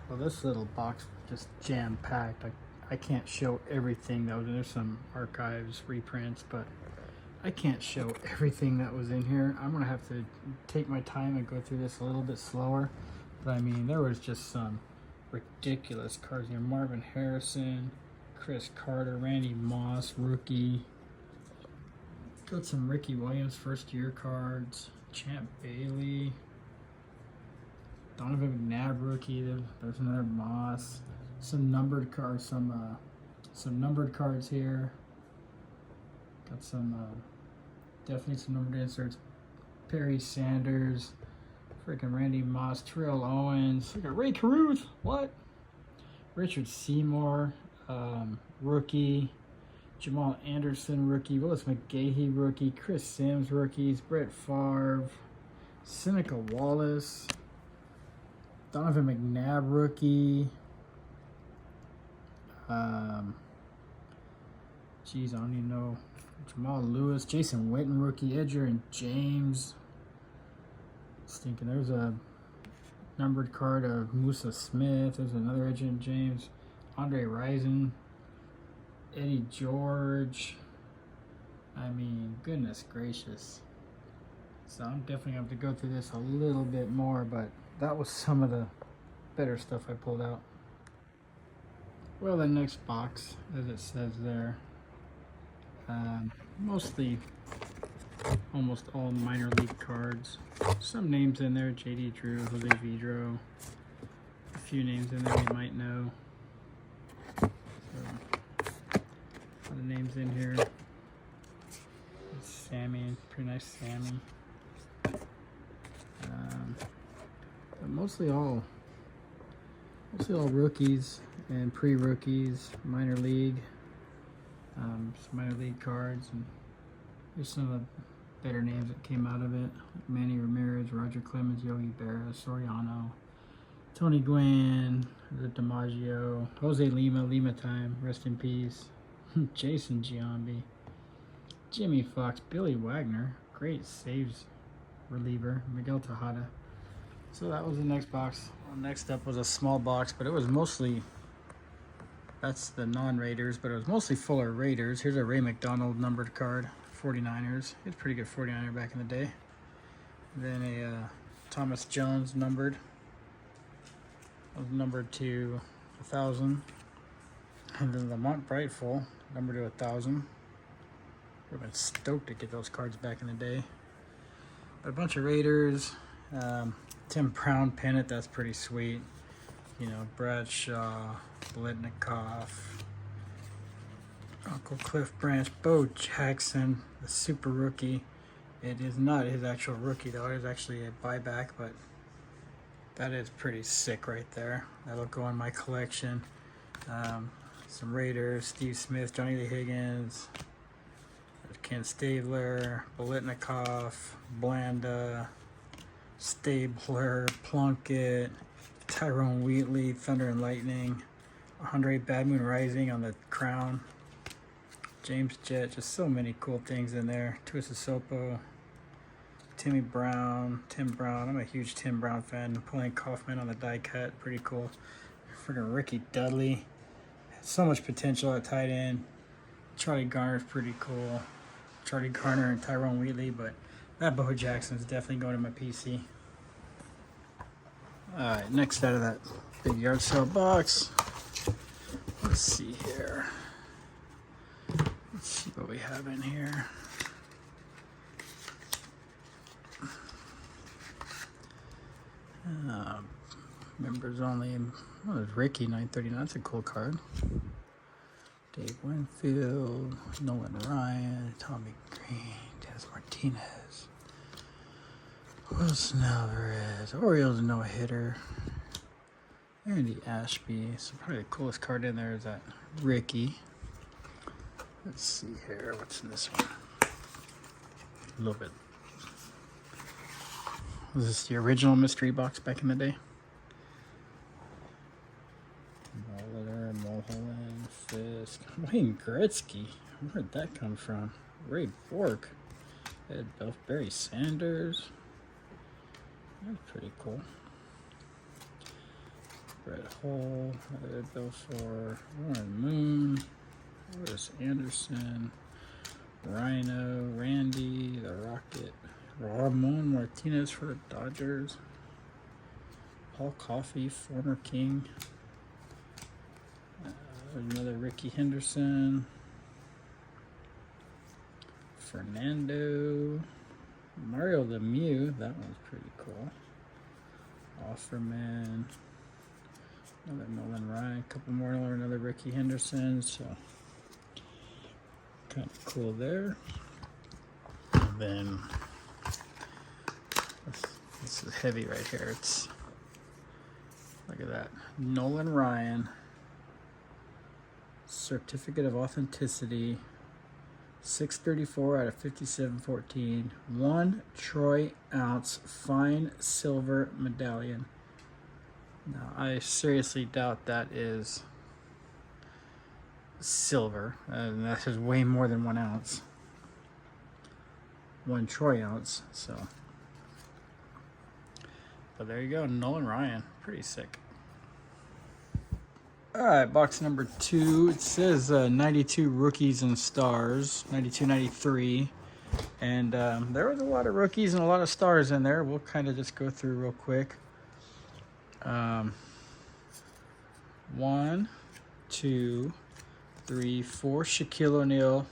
Well, this little box just jam-packed. I can't show everything that was in there. There's some archives, reprints, but I can't show everything that was in here. I'm gonna have to take my time and go through this a little bit slower. But I mean, there was just some ridiculous cards here. Marvin Harrison, Chris Carter, Randy Moss, rookie. Got some Ricky Williams first year cards. Champ Bailey. Donovan McNabb rookie. There's another Moss. Some numbered cards. Some numbered cards here. Got some definitely some numbered inserts. Perry Sanders. Freaking Randy Moss. Terrell Owens. Look at Ray Caruth. What? Richard Seymour. Rookie. Jamal Anderson rookie. Willis McGahee rookie. Chris Sims rookies. Brett Favre. Seneca Wallace. Donovan McNabb rookie. Geez, I don't even know. Jamal Lewis, Jason Witten rookie, Edger and James. Stinking. There's a numbered card of Musa Smith. There's another Edger and James. Andre Rison, Eddie George. I mean, goodness gracious. So I'm definitely going to have to go through this a little bit more, but that was some of the better stuff I pulled out. Well, the next box, as it says there, mostly, almost all minor league cards. Some names in there: J.D. Drew, Jose Vidro. A few names in there you might know. So, a lot of names in here. Sammy, pretty nice Sammy. But mostly all rookies and pre-rookies, minor league, some minor league cards, and here's some of the better names that came out of it: Manny Ramirez, Roger Clemens, Yogi Berra, Soriano, Tony Gwynn, DiMaggio, Jose Lima time, rest in peace, Jason Giambi, Jimmy Fox, Billy Wagner, great saves reliever, Miguel Tejada. So that was the next box. Well, next up was a small box, but it was mostly, that's the non-Raiders, but it was mostly full of Raiders. Here's a Ray McDonald numbered card, 49ers. He was a pretty good 49er back in the day. Then a Thomas Jones numbered. It was numbered to 1,000. And then Lamont Brightful, numbered to 1,000. Would have been stoked to get those cards back in the day. But a bunch of Raiders. Tim Brown pennant, that's pretty sweet. You know, Bradshaw, Blitnikoff, Uncle Cliff Branch, Bo Jackson, the super rookie. It is not his actual rookie though, it is actually a buyback, but that is pretty sick right there. That'll go in my collection. Some Raiders: Steve Smith, Johnny Lee Higgins, Ken Stabler, Blitnikoff, Blanda, Stabler, Plunkett, Tyrone Wheatley, Thunder and Lightning, Andre Bad Moon Rising on the crown, James Jett, just so many cool things in there. Tuisasopo, Tim Brown. I'm a huge Tim Brown fan. Napoleon Kaufman on the die cut, pretty cool. Freaking Ricky Dudley, so much potential at tight end. Charlie Garner's pretty cool. Charlie Garner and Tyrone Wheatley, but that Bo Jackson is definitely going to my PC. Alright, next out of that big yard sale box. Let's see here. Let's see what we have in here. Members only. Oh, there's Ricky 939. That's a cool card. Dave Winfield, Nolan Ryan, Tommy Green, Dennis Martinez, Wilson Alvarez, Orioles no-hitter, Andy Ashby. So probably the coolest card in there is that Ricky. Let's see here, what's in this one? A little bit. Was this the original mystery box back in the day? Mulholland, Fisk, Wayne Gretzky. Where'd that come from? Ray Bork, Ed Belf, Barry Sanders. That's pretty cool. Red Hole, Belfort, Warren Moon, Loris Anderson, Rhino, Randy, the Rocket, Ramon Martinez for the Dodgers, Paul Coffey, former King, another Ricky Henderson, Fernando, Mario Lemieux, that one's pretty cool, Offerman, another Nolan Ryan, a couple more, another Ricky Henderson, so kind of cool there. And then this is heavy right here. It's, look at that, Nolan Ryan, certificate of authenticity, 634 out of 5714, 1 troy ounce fine silver medallion. Now, I seriously doubt that is silver, and that is way more than 1 ounce. 1 troy ounce, so. But there you go, Nolan Ryan, pretty sick. All right, box number 2. It says 92 rookies and stars, 92-93. And there was a lot of rookies and a lot of stars in there. We'll kind of just go through real quick. 1, 2, 3, 4 Shaquille O'Neal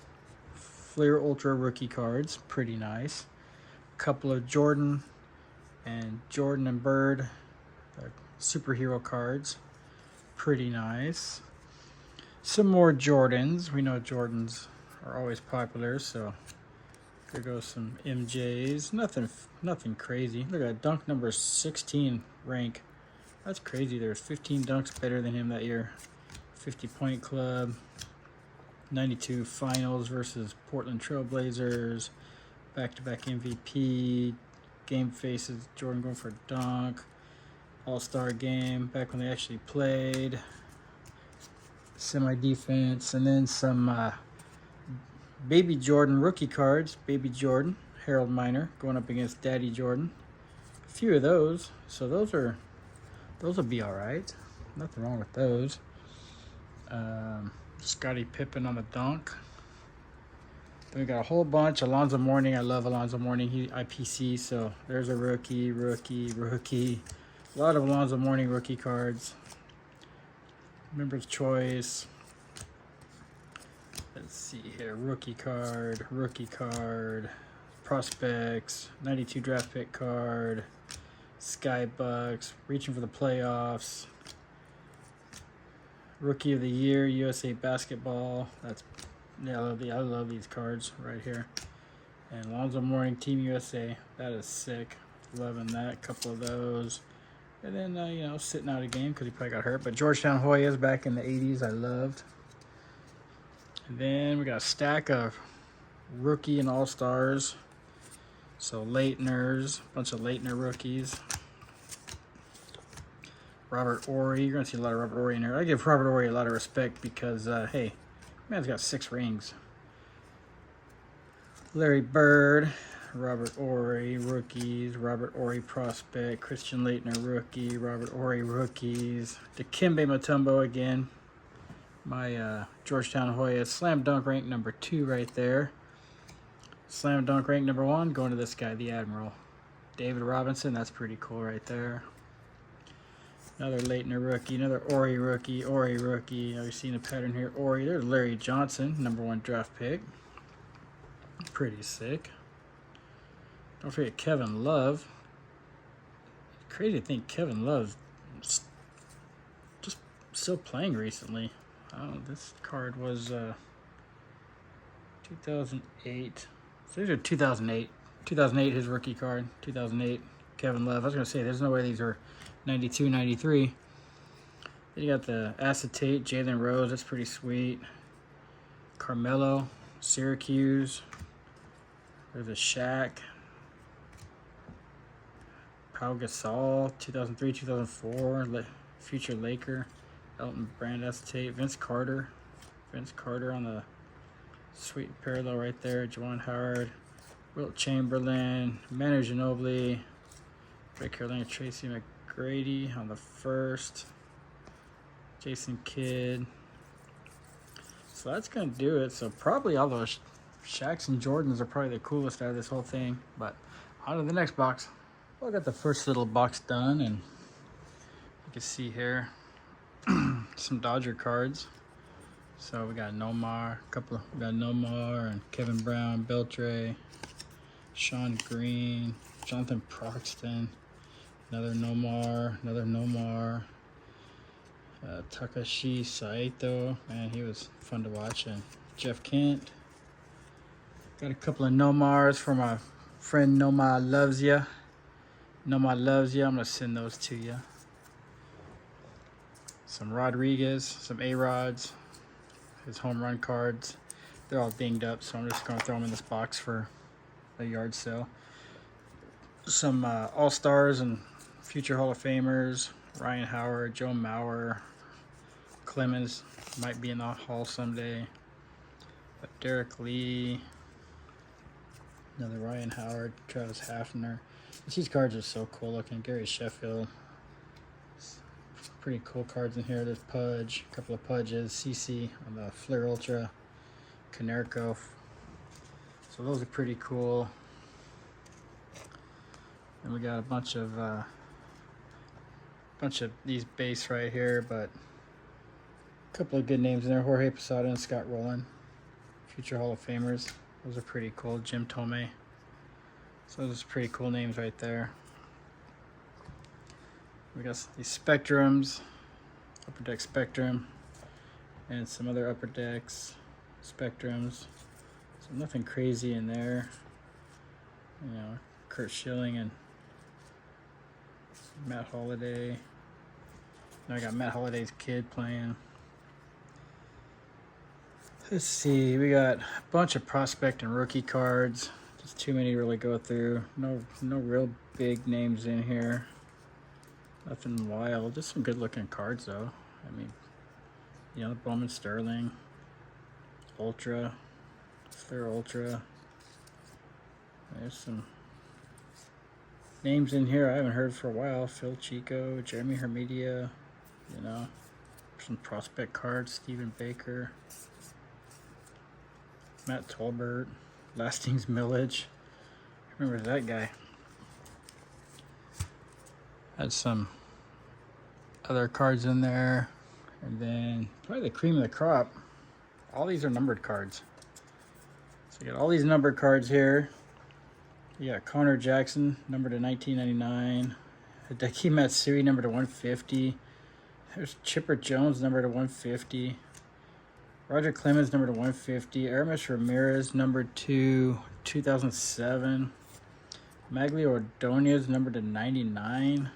Fleer Ultra rookie cards. Pretty nice. A couple of Jordan and Bird superhero cards. Pretty nice. Some more Jordans. We know Jordans are always popular, so there goes some MJs. Nothing crazy. Look at that, dunk number 16 rank. That's crazy. There's 15 dunks better than him that year. 50-point club. 92 finals versus Portland Trailblazers. Back-to-back MVP. Game faces. Jordan going for a dunk. All-star game, back when they actually played. Semi-defense, and then some Baby Jordan rookie cards. Baby Jordan, Harold Miner, going up against Daddy Jordan. A few of those, so those will be all right. Nothing wrong with those. Scottie Pippen on the dunk. Then we got a whole bunch. Alonzo Mourning, I love Alonzo Mourning. He IPC, so there's a rookie. A lot of Alonzo Mourning rookie cards. Members' choice. Let's see here. Rookie card. Prospects. 92 draft pick card. Skybucks. Reaching for the playoffs. Rookie of the Year. USA Basketball. Yeah, I love these cards right here. And Alonzo Mourning, Team USA. That is sick. Loving that. Couple of those. And then, you know, sitting out a game because he probably got hurt. But Georgetown Hoyas back in the 80s, I loved. And then we got a stack of rookie and all-stars. So Leitners, a bunch of Leitner rookies. Robert Horry, you're going to see a lot of Robert Horry in here. I give Robert Horry a lot of respect because, hey, man's got 6 rings. Larry Bird. Robert Horry rookies, Robert Horry prospect, Christian Leitner rookie, Robert Horry rookies, Dikembe Mutombo again, my Georgetown Hoya slam dunk rank number 2 right there. Slam dunk rank number 1 going to this guy, the Admiral, David Robinson. That's pretty cool right there. Another Leitner rookie, another Horry rookie. You know, you've seen a pattern here. Horry, there's Larry Johnson, number 1 draft pick. Pretty sick. Don't forget Kevin Love. Crazy to think Kevin Love's just still playing recently. Oh, this card was 2008. So these are 2008. 2008, his rookie card. 2008, Kevin Love. I was going to say, there's no way these are 92, 93. Then you got the acetate, Jalen Rose. That's pretty sweet. Carmelo, Syracuse. There's a Shaq. Pau Gasol, 2003, 2004, future Laker, Elton Brand acetate, Vince Carter on the sweet parallel right there, Juwan Howard, Wilt Chamberlain, Manu Ginobili, Ray Carolina, Tracy McGrady on the first, Jason Kidd. So that's gonna do it. So probably all those Shaqs and Jordans are probably the coolest out of this whole thing. But on to the next box. Well, I got the first little box done, and you can see here some Dodger cards. So we got Nomar, we got Nomar and Kevin Brown, Beltre, Sean Green, Jonathan Proxton, another Nomar, Takashi Saito, man, he was fun to watch, and Jeff Kent. Got a couple of Nomars for my friend Noma Loves Ya. Noma Loves Ya, I'm gonna send those to you. Some Rodriguez, some A-Rods, his home run cards. They're all dinged up, so I'm just gonna throw them in this box for a yard sale. Some All-Stars and future Hall of Famers. Ryan Howard, Joe Mauer, Clemens might be in the Hall someday. Derek Lee, another Ryan Howard, Travis Hafner. These cards are so cool looking. Gary Sheffield. Pretty cool cards in here. There's Pudge, a couple of Pudges, CC on the Flair Ultra, Konerko. So those are pretty cool. And we got a bunch of these base right here, but a couple of good names in there. Jorge Posada and Scott Rowland, future Hall of Famers. Those are pretty cool. Jim Tomei. So those are pretty cool names right there. We got these Spectrums, Upper Deck Spectrum, and some other Upper Decks Spectrums. So nothing crazy in there. You know, Kurt Schilling and Matt Holliday. Now I got Matt Holliday's kid playing. Let's see, we got a bunch of prospect and rookie cards. Just too many to really go through. No real big names in here. Nothing wild. Just some good looking cards though. I mean, you know, Bowman Sterling, Ultra, Flair Ultra. There's some names in here I haven't heard for a while. Phil Chico, Jeremy Hermedia, you know, some prospect cards. Stephen Baker, Matt Tolbert, Lastings Millage. Remember that guy. Had some other cards in there, and then probably the cream of the crop. All these are numbered cards. So you got all these numbered cards here. You got Connor Jackson, numbered to 1999. Hideki Matsui, numbered to 150. There's Chipper Jones, numbered to 150. Roger Clemens, numbered to 150. Aramis Ramirez, numbered to 2007. Magli Ordonez, numbered to 99.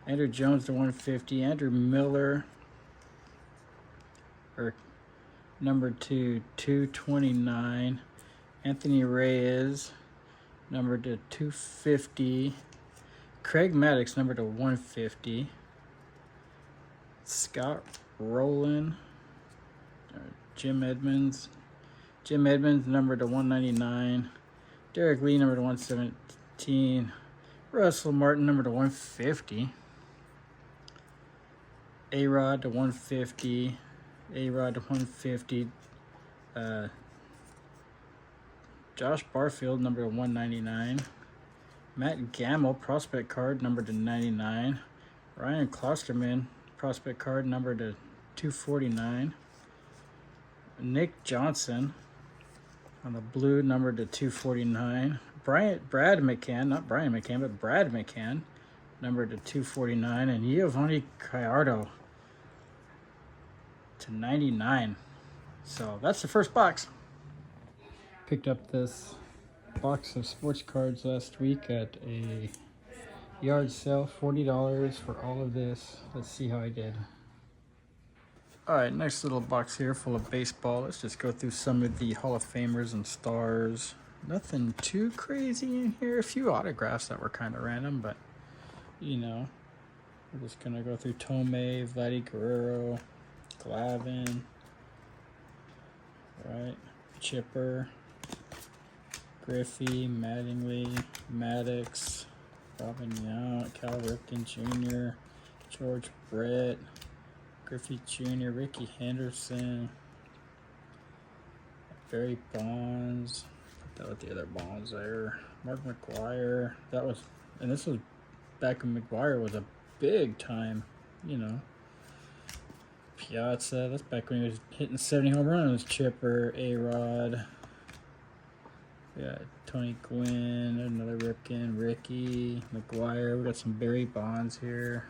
Andrew Jones to 150. Andrew Miller, numbered to 229. Anthony Reyes, numbered to 250. Craig Maddox, numbered to 150. Scott Rowland. Jim Edmonds, numbered to 199. Derek Lee, numbered to 117. Russell Martin, numbered to 150. A-Rod to 150. A-Rod to 150. Josh Barfield, numbered to 199. Matt Gamble, prospect card, numbered to 99. Ryan Klosterman, prospect card, numbered to 249. Nick Johnson on the blue, numbered to 249. Brad McCann, not Brian McCann, but Brad McCann, numbered to 249. And Giovanni Gallardo to 99. So that's the first box. Picked up this box of sports cards last week at a yard sale, $40 for all of this. Let's see how I did. Alright, nice little box here full of baseball. Let's just go through some of the Hall of Famers and stars. Nothing too crazy in here. A few autographs that were kind of random, but you know, we're just gonna go through Tomei, Vladdy Guerrero, Glavine, right? Chipper, Griffey, Mattingly, Maddox, Robin Yount, Cal Ripken Jr., George Brett, Griffey Jr., Ricky Henderson, Barry Bonds. Put that with the other Bonds there. Mark McGuire. That was, and this was back when McGuire was a big time, you know. Piazza. That's back when he was hitting 70 home runs. Chipper, A-Rod. Yeah, Tony Gwynn, another Ripken, Ricky, McGuire. We got some Barry Bonds here.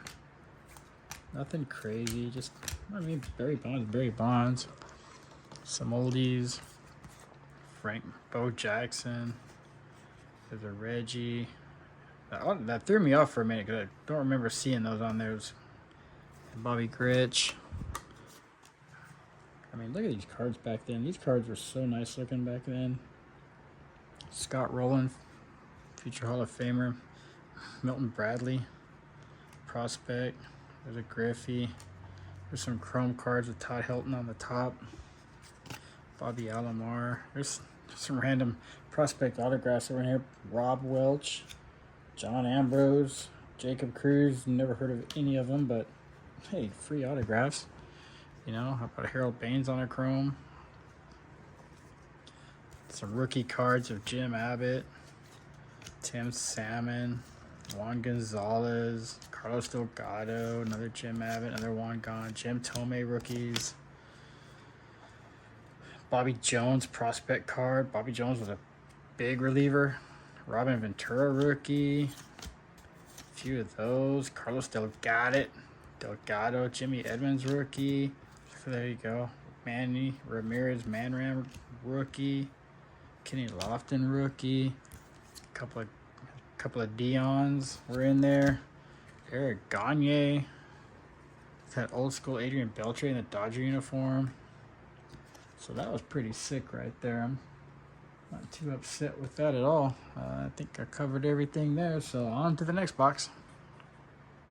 Nothing crazy, just, I mean, Barry Bonds. Some oldies. Bo Jackson. There's a Reggie. That threw me off for a minute because I don't remember seeing those on there. Bobby Grich. I mean, look at these cards back then. These cards were so nice looking back then. Scott Rowland, future Hall of Famer. Milton Bradley, prospect. There's a Griffey. There's some chrome cards with Todd Helton on the top. Bobby Alomar. There's some random prospect autographs over here. Rob Welch, John Ambrose, Jacob Cruz. Never heard of any of them, but hey, free autographs. You know, how about Harold Baines on a chrome? Some rookie cards of Jim Abbott, Tim Salmon, Juan Gonzalez, Carlos Delgado, another Jim Abbott, another Juan Gon, Jim Tomei rookies. Bobby Jones prospect card. Bobby Jones was a big reliever. Robin Ventura rookie. A few of those. Carlos Delgado, Jimmy Edmonds rookie. So there you go. Manny Ramirez, Manram rookie. Kenny Lofton rookie. Couple of Dions were in there. Eric Gagne. That old school Adrian Beltre in the Dodger uniform. So that was pretty sick right there. I'm not too upset with that at all. I think I covered everything there. So on to the next box.